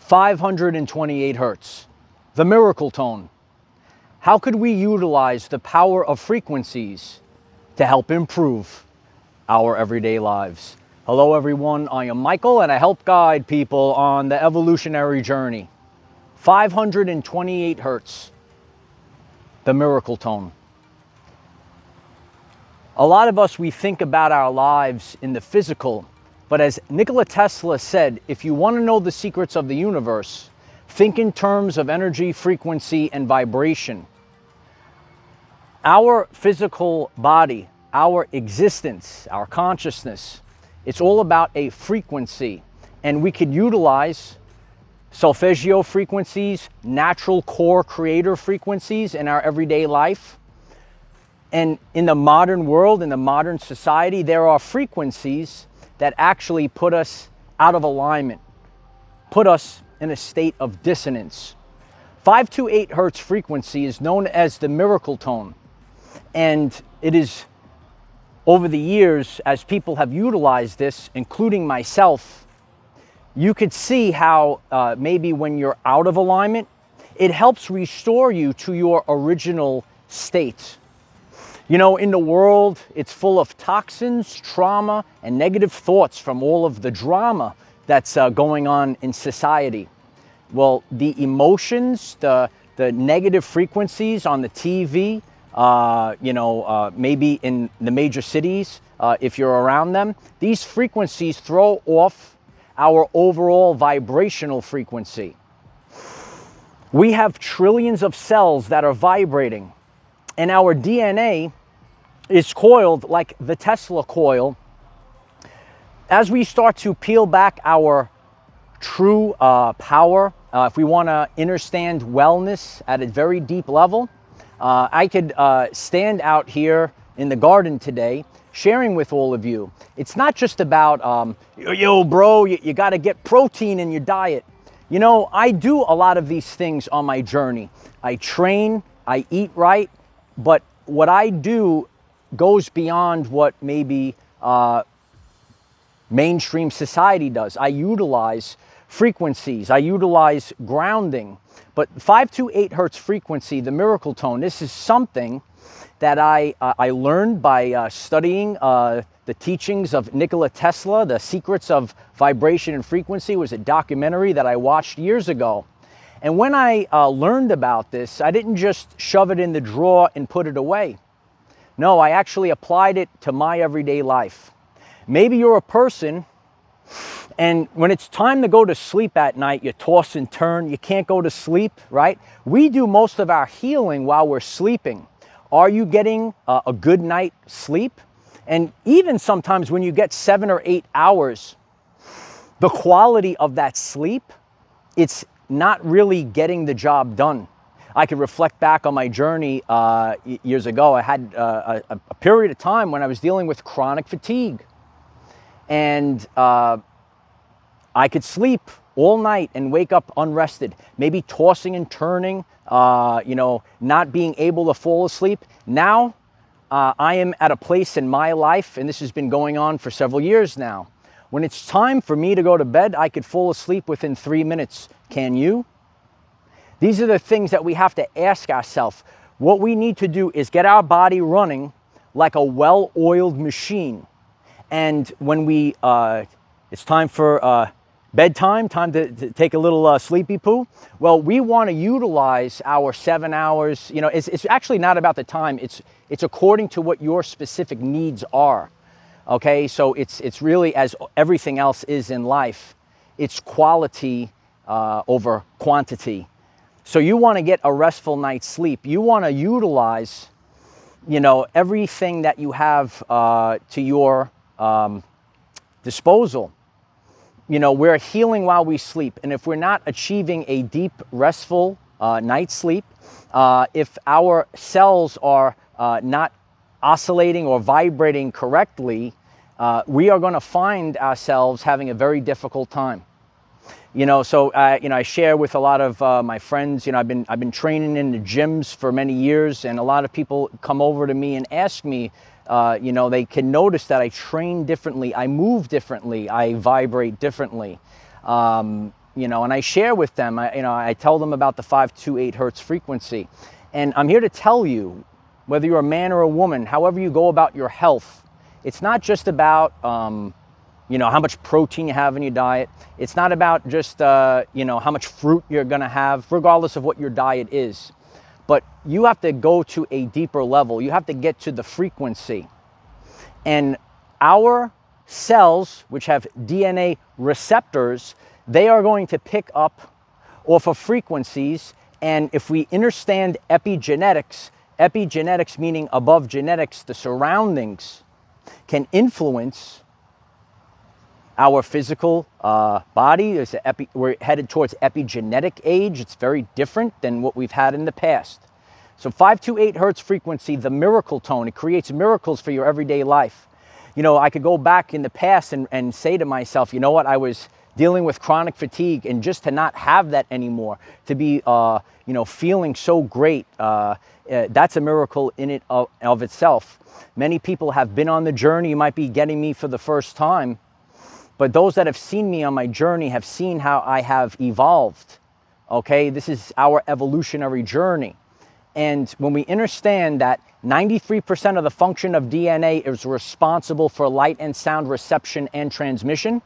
528 hertz, the miracle tone. How could we utilize the power of frequencies to help improve our everyday lives? Hello everyone, I am Michael and I help guide people on the evolutionary journey. 528 hertz, the miracle tone. A lot of us, we think about our lives in the physical, but as Nikola Tesla said, if you want to know the secrets of the universe, think in terms of energy, frequency, and vibration. Our physical body, our existence, our consciousness, it's all about a frequency, and we could utilize solfeggio frequencies, natural core creator frequencies in our everyday life. And in the modern world, in the modern society, there are frequencies that actually put us out of alignment, put us in a state of dissonance. 528 hertz frequency is known as the miracle tone. And it is, over the years, as people have utilized this, including myself, you could see how maybe when you're out of alignment, it helps restore you to your original state. You know, in the world, it's full of toxins, trauma, and negative thoughts from all of the drama that's going on in society. Well, the emotions, the negative frequencies on the TV, maybe in the major cities, if you're around them, these frequencies throw off our overall vibrational frequency. We have trillions of cells that are vibrating, and our DNA is coiled like the Tesla coil. As we start to peel back our true power, if we want to understand wellness at a very deep level, I could stand out here in the garden today sharing with all of you. It's not just about, yo bro, you got to get protein in your diet. You know, I do a lot of these things on my journey. I train, I eat right, but what I do goes beyond what maybe mainstream society does. I utilize frequencies, I utilize grounding, but 528 hertz frequency, the miracle tone, this is something that I learned by studying the teachings of Nikola Tesla. The Secrets of Vibration and Frequency was a documentary that I watched years ago. And when I learned about this, I didn't just shove it in the drawer and put it away. No, I actually applied it to my everyday life. Maybe you're a person, and when it's time to go to sleep at night, you toss and turn, you can't go to sleep, right? We do most of our healing while we're sleeping. Are you getting a good night's sleep? And even sometimes when you get 7 or 8 hours, the quality of that sleep, it's not really getting the job done. I could reflect back on my journey years ago. I had a period of time when I was dealing with chronic fatigue. And I could sleep all night and wake up unrested, maybe tossing and turning, not being able to fall asleep. Now, I am at a place in my life, and this has been going on for several years now. When it's time for me to go to bed, I could fall asleep within 3 minutes. Can you? These are the things that we have to ask ourselves. What we need to do is get our body running like a well-oiled machine. And when it's time for bedtime, time to take a little sleepy poo, well, we want to utilize our 7 hours. You know, it's actually not about the time. It's according to what your specific needs are. Okay, so it's really, as everything else is in life, it's quality over quantity. So you want to get a restful night's sleep. You want to utilize, everything that you have to your disposal. We're healing while we sleep. And if we're not achieving a deep, restful night's sleep, if our cells are not oscillating or vibrating correctly, we are going to find ourselves having a very difficult time. I share with a lot of my friends. I've been training in the gyms for many years, and a lot of people come over to me and ask me, they can notice that I train differently, I move differently, I vibrate differently. and I share with them, I tell them about the 528 hertz frequency. And I'm here to tell you, whether you're a man or a woman, however you go about your health, it's not just about, how much protein you have in your diet. It's not about just, how much fruit you're going to have, regardless of what your diet is. But you have to go to a deeper level. You have to get to the frequency. And our cells, which have DNA receptors, they are going to pick up off of frequencies. And if we understand epigenetics, epigenetics meaning above genetics, the surroundings can influence our physical body. We're headed towards epigenetic age. It's very different than what we've had in the past. So 528 hertz frequency, the miracle tone, it creates miracles for your everyday life. I could go back in the past and say to myself, you know what, I was dealing with chronic fatigue, and just to not have that anymore, to be, feeling so great, that's a miracle in it of itself. Many people have been on the journey. You might be getting me for the first time, but those that have seen me on my journey have seen how I have evolved. Okay, this is our evolutionary journey. And when we understand that 93% of the function of DNA is responsible for light and sound reception and transmission,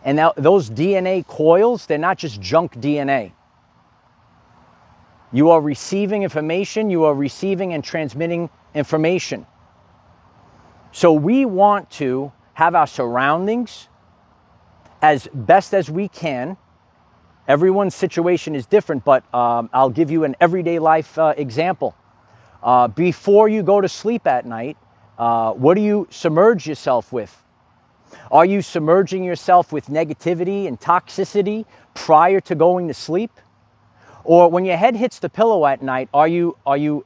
and now those DNA coils, they're not just junk DNA. You are receiving information, you are receiving and transmitting information. So we want to have our surroundings as best as we can. Everyone's situation is different, but I'll give you an everyday life example. Before you go to sleep at night, what do you submerge yourself with? Are you submerging yourself with negativity and toxicity prior to going to sleep? Or when your head hits the pillow at night, are you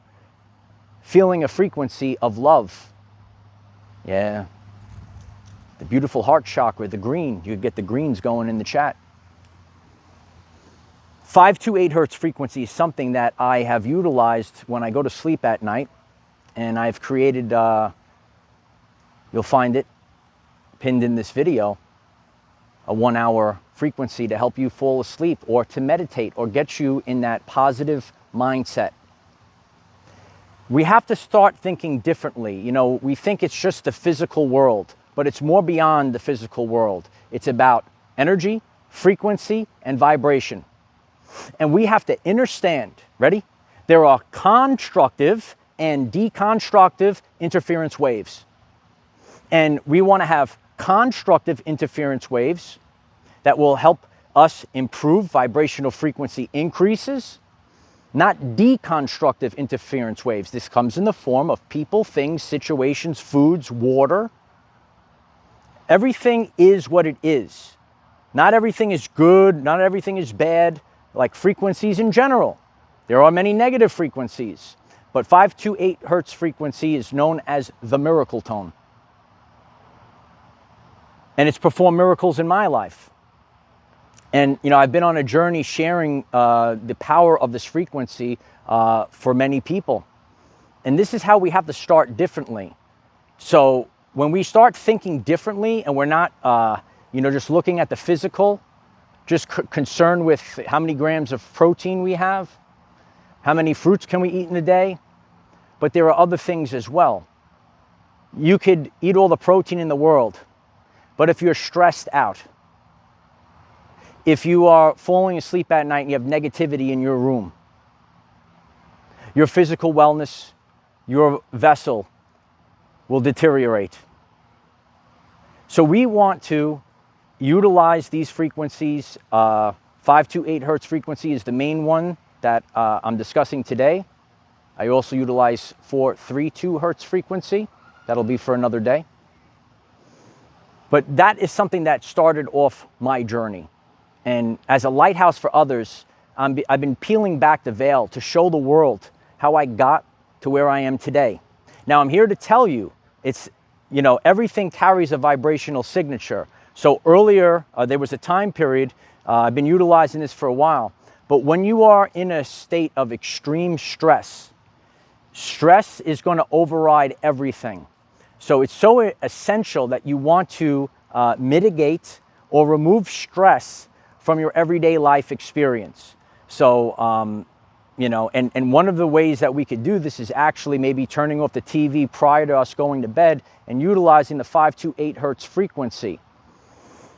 feeling a frequency of love? Yeah. The beautiful heart chakra, the green. You get the greens going in the chat. 528 hertz frequency is something that I have utilized when I go to sleep at night. And I've created, you'll find it pinned in this video, a 1 hour frequency to help you fall asleep or to meditate or get you in that positive mindset. We have to start thinking differently. We think it's just the physical world, but it's more beyond the physical world. It's about energy, frequency, and vibration. And we have to understand, ready? There are constructive and deconstructive interference waves. And we want to have constructive interference waves that will help us improve vibrational frequency increases, not deconstructive interference waves. This comes in the form of people, things, situations, foods, water. Everything is what it is. Not everything is good, not everything is bad, like frequencies in general. There are many negative frequencies, but 528 hertz frequency is known as the miracle tone. And it's performed miracles in my life. And, I've been on a journey sharing the power of this frequency for many people. And this is how we have to start differently. So when we start thinking differently and we're not, just looking at the physical, just concerned with how many grams of protein we have, how many fruits can we eat in a day, but there are other things as well. You could eat all the protein in the world, but if you're stressed out, if you are falling asleep at night and you have negativity in your room, your physical wellness, your vessel will deteriorate. So we want to utilize these frequencies. 528 hertz frequency is the main one that I'm discussing today. I also utilize 432 hertz frequency. That'll be for another day. But that is something that started off my journey. And as a lighthouse for others, I've been peeling back the veil to show the world how I got to where I am today. Now I'm here to tell you, everything carries a vibrational signature. So earlier, there was a time period, I've been utilizing this for a while, but when you are in a state of extreme stress, stress is going to override everything. So it's so essential that you want to mitigate or remove stress from your everyday life experience. So, you know, and one of the ways that we could do this is actually maybe turning off the TV prior to us going to bed and utilizing the 528 hertz frequency.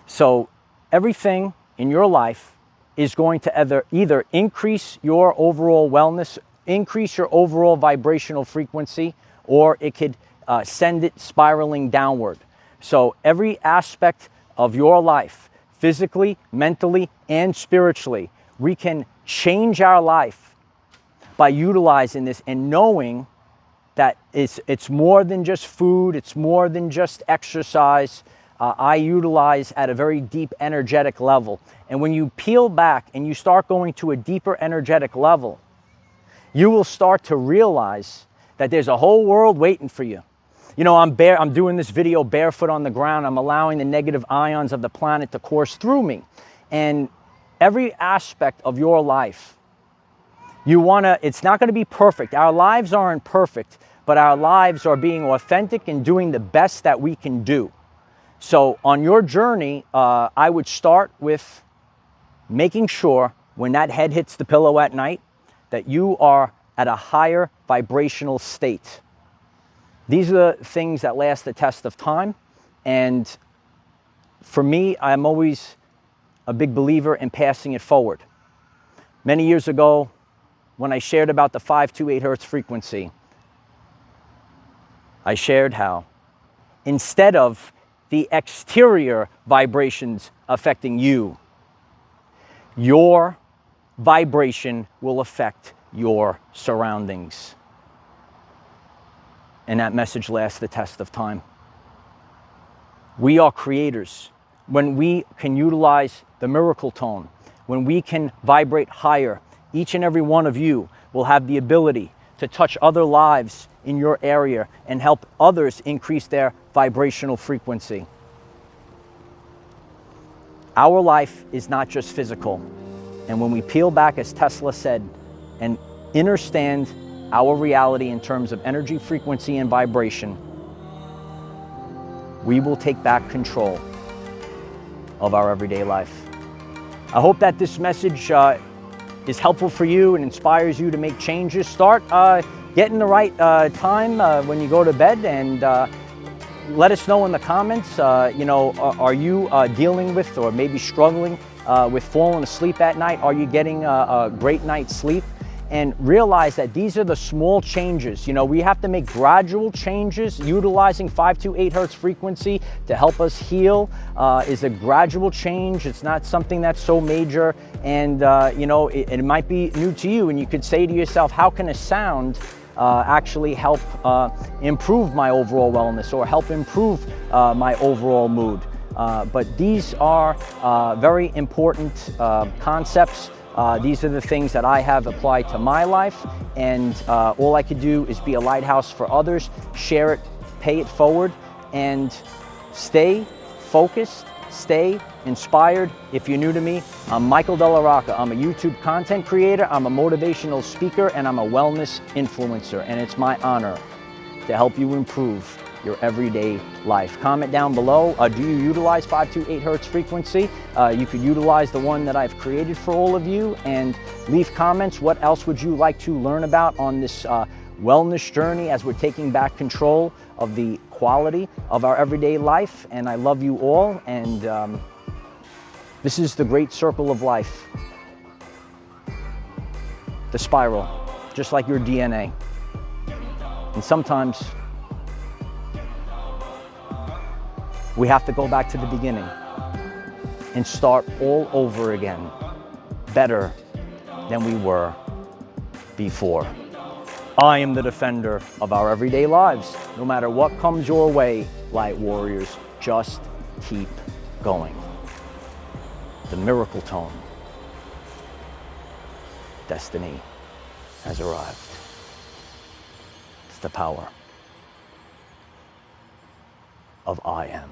So everything in your life is going to either increase your overall wellness, increase your overall vibrational frequency, or it could send it spiraling downward. So every aspect of your life, physically, mentally, and spiritually, we can change our life by utilizing this and knowing that it's more than just food, it's more than just exercise. I utilize at a very deep energetic level. And when you peel back and you start going to a deeper energetic level, you will start to realize that there's a whole world waiting for you. You know, I'm doing this video barefoot on the ground. I'm allowing the negative ions of the planet to course through me. And every aspect of your life, it's not going to be perfect. Our lives aren't perfect, but our lives are being authentic and doing the best that we can do. So on your journey, I would start with making sure when that head hits the pillow at night that you are at a higher vibrational state. These are the things that last the test of time. And for me, I'm always a big believer in passing it forward. Many years ago, when I shared about the 528 hertz frequency, I shared how instead of the exterior vibrations affecting you, your vibration will affect your surroundings. And that message lasts the test of time. We are creators. When we can utilize the miracle tone, when we can vibrate higher, each and every one of you will have the ability to touch other lives in your area and help others increase their vibrational frequency. Our life is not just physical. And when we peel back, as Tesla said, and understand our reality in terms of energy, frequency, and vibration, we will take back control of our everyday life. I hope that this message is helpful for you and inspires you to make changes. Start getting the right time when you go to bed, and let us know in the comments, you know, are you dealing with or maybe struggling with falling asleep at night? Are you getting a great night's sleep? And realize that these are the small changes. You know, we have to make gradual changes. Utilizing 528 hertz frequency to help us heal is a gradual change. It's not something that's so major. And, you know, it might be new to you. And you could say to yourself, how can a sound actually help improve my overall wellness or help improve my overall mood? But these are very important concepts. These are the things that I have applied to my life, and all I could do is be a lighthouse for others, share it, pay it forward, and stay focused, stay inspired. If you're new to me, I'm Michael DellaRocca. I'm a YouTube content creator, I'm a motivational speaker, and I'm a wellness influencer, and it's my honor to help you improve your everyday life. Comment down below, do you utilize 528 hertz frequency? You could utilize the one that I've created for all of you, and leave comments. What else would you like to learn about on this wellness journey as we're taking back control of the quality of our everyday life? And I love you all, and this is the great circle of life. The spiral, just like your DNA. And sometimes we have to go back to the beginning and start all over again, better than we were before. I am the defender of our everyday lives. No matter what comes your way, light warriors, just keep going. The miracle tone. Destiny has arrived. It's the power of I Am.